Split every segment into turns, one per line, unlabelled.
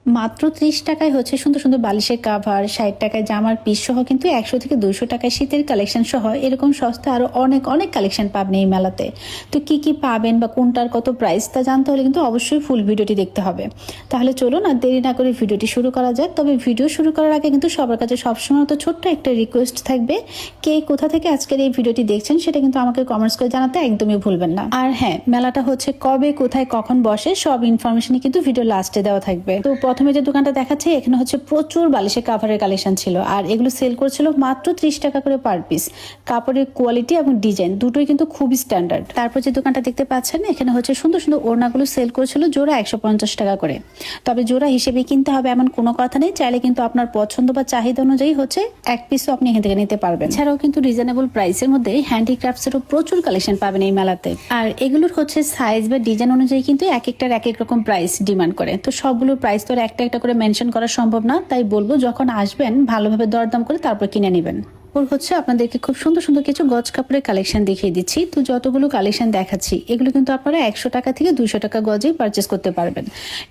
মাত্র ৩০ টাকায় হচ্ছে সুন্দর সুন্দর বালিশের কাভার, ৬০ টাকায় জামার পিস সহ কিন্তু ১০০ থেকে ২০০ টাকায় শীতের কালেকশন সহ এরকম সস্তা আরো অনেক অনেক কালেকশন পাবেন এই মেলাতে। তো কি কি পাবেন বা কোনটার কত প্রাইস তা জানতে হলে কিন্তু অবশ্যই ফুল ভিডিওটি দেখতে হবে। তাহলে চলুন আর দেরি না করে ভিডিওটি শুরু করা যাক। তবে ভিডিও শুরু করার আগে কিন্তু সবার কাছে সবসময় তো ছোট্ট একটা রিকোয়েস্ট থাকবে, কে কোথা থেকে আজকের এই ভিডিওটি দেখছেন সেটা কিন্তু আমাকে কমেন্টস করে জানাতে একদমই ভুলবেন না। আর হ্যাঁ, মেলাটা হচ্ছে কবে, কোথায়, কখন বসে সব ইনফরমেশনই কিন্তু ভিডিও লাস্টে দেওয়া থাকবে। তো প্রথমে যে দোকানটা দেখাচ্ছে এখানে হচ্ছে প্রচুর বালিশের কাভারের কালেকশন ছিল, আর এগুলো সেল করছিল মাত্র ৩০ টাকা করে পার পিস। কাপড়ের কোয়ালিটি এবং ডিজাইন দুটোই কিন্তু খুবই স্ট্যান্ডার্ড। তারপর যে দোকানটা দেখতে পাচ্ছেন এখানে হচ্ছে সুন্দর সুন্দর ওড়নাগুলো সেল করছিল জোড়া ১৫০ টাকা করে। তবে জোড়া হিসেবে কিনতে হবে এমন কোনো কথা নেই, চাইলে কিন্তু আপনার পছন্দ বা চাহিদা অনুযায়ী হচ্ছে এক পিসও আপনি এখান থেকে নিতে পারবেন। এছাড়াও কিন্তু রিজনেবল প্রাইসের মধ্যে হ্যান্ডিক্রাফটসেরও প্রচুর কালেকশন পাবেন এই মেলাতে। আর এগুলোর হচ্ছে সাইজ বা ডিজাইন অনুযায়ী কিন্তু এক একটার এক এক রকম প্রাইস ডিমান্ড করে। তো সবগুলোর প্রাইস তো একটা একটা করে মেনশন করা সম্ভব না, তাই বলবো যখন আসবেন ভালোভাবে দরদাম করে তারপর কিনে নেবেন। হচ্ছে আপনাদেরকে খুব সুন্দর সুন্দর কিছু গজ কাপড়ের কালেকশন দেখিয়ে দিচ্ছি। তো যতগুলো কালেকশন দেখাচ্ছি এগুলো কিন্তু আপনারা ১০০ টাকা থেকে ২০০ টাকা গজেই পারচেস করতে পারবেন।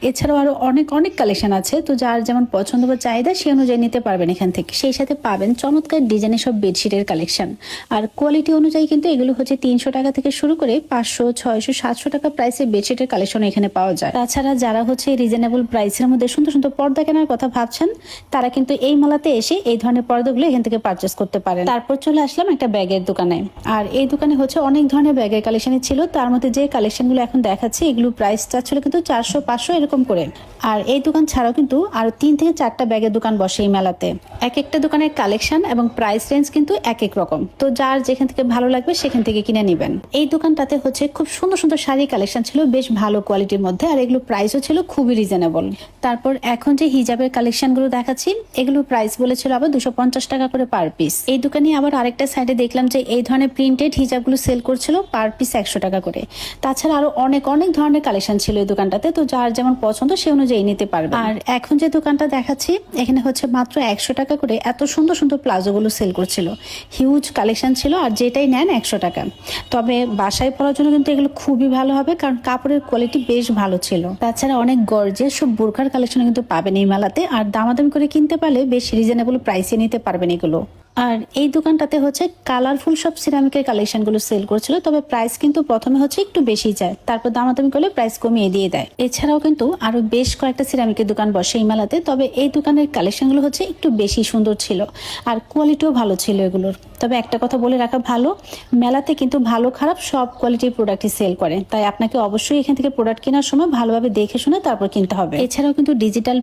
এছাড়াও আরো অনেক অনেক কালেকশন আছে, তো যার যেমন পছন্দ বা চাহিদা সেই অনুযায়ী নিতে পারবেন এখান থেকে। সেই সাথে পাবেন চমৎকার ডিজাইনের সব বেডশিটের কালেকশন। আর কোয়ালিটি অনুযায়ী কিন্তু এগুলো হচ্ছে ৩০০ টাকা থেকে শুরু করে ৫০০, ৬০০, ৭০০ টাকা প্রাইসের বেডশিটের কালেকশন এখানে পাওয়া যায়। তাছাড়া যারা হচ্ছে রিজনেবল প্রাইসের মধ্যে সুন্দর সুন্দর পর্দা কেনার কথা ভাবছেন তারা কিন্তু এই মেলাতে এসে এই ধরনের পর্দাগুলো এখান থেকে পারচেস করতে পারেন। তারপর চলে আসলাম একটা ব্যাগের দোকানে, আর এই দোকানে হচ্ছে অনেক ধরনের ব্যাগের কালেকশন ছিল। তার মধ্যে যে কালেকশনগুলো এখন দেখাচ্ছি এগুলো প্রাইস চাচ্ছিল কিন্তু ৪০০, ৫০০ এরকম করে। আর এই দোকান ছাড়াও কিন্তু আরো ৩ থেকে ৪টা ব্যাগের দোকান বসে এই মেলাতে। এক একটা দোকানের কালেকশন এবং প্রাইস রেঞ্জ কিন্তু এক এক রকম, তো যার যেখান থেকে ভালো লাগবে সেখান থেকে কিনে নেবেন। এই দোকানটাতে হচ্ছে খুব সুন্দর সুন্দর শাড়ি কালেকশন ছিল বেশ ভালো কোয়ালিটির মধ্যে, আর এগুলো প্রাইসও ছিল খুবই রিজনেবল। তারপর এখন যে হিজাবের কালেকশন গুলো দেখাচ্ছি এগুলো প্রাইস বলেছিল আবার ২৫০ টাকা করে পার পিস। এই দোকানে আবার আরেকটা সাইডে দেখলাম যে এই ধরনের প্রিন্টেড হিজাবগুলো সেল করছিল পার পিস ১০০ টাকা করে। তাছাড়া আরো অনেক অনেক ধরনের কালেকশন ছিল এই দোকানটাতে, তো যার যেমন পছন্দ সে অনুযায়ী নিতে পারবে। আর এখন যে দোকানটা দেখাচ্ছি এখানে হচ্ছে মাত্র ১০০ টাকা করে এত সুন্দর সুন্দর প্লাজোগুলো সেল করছিল। হিউজ কালেকশন ছিল, আর যেটাই নেন ১০০ টাকা। তবে বাসায় পরার জন্য কিন্তু এগুলো খুবই ভালো হবে, কারণ কাপড়ের কোয়ালিটি বেশ ভালো ছিল। তাছাড়া অনেক গর্জিয়াস সব বোরখার কালেকশন কিন্তু পাবেন এই মেলাতে, আর দামাদামি করে কিনতে পারলে বেশ রিজনেবল প্রাইসে নিতে পারবেন এগুলো। আর এই দোকানটাতে হচ্ছে কালারফুল সব সিরামিকের কালেকশনগুলো সেল করছিল, তবে প্রাইস কিন্তু প্রথমে হচ্ছে একটু বেশি যায়, তারপর দামাদামি করলে প্রাইস কমিয়ে দিয়ে দেয়। এছাড়াও কিন্তু আরো বেশ কয়েকটা সিরামিকের দোকান বসে এই মেলাতে, তবে এই দোকানের কালেকশনগুলো হচ্ছে একটু বেশি সুন্দর ছিল আর কোয়ালিটিও ভালো ছিল এগুলোর। তবে একটা কথা বলে রাখা ভালো, মেলাতে কিন্তু ভালো খারাপ সব কোয়ালিটির প্রোডাক্টই সেল করে, তাই আপনাকে অবশ্যই এখান থেকে প্রোডাক্ট কেনার সময় ভালোভাবে দেখে শুনে তারপর কিনতে হবে। এছাড়াও কিন্তু ডিজিটাল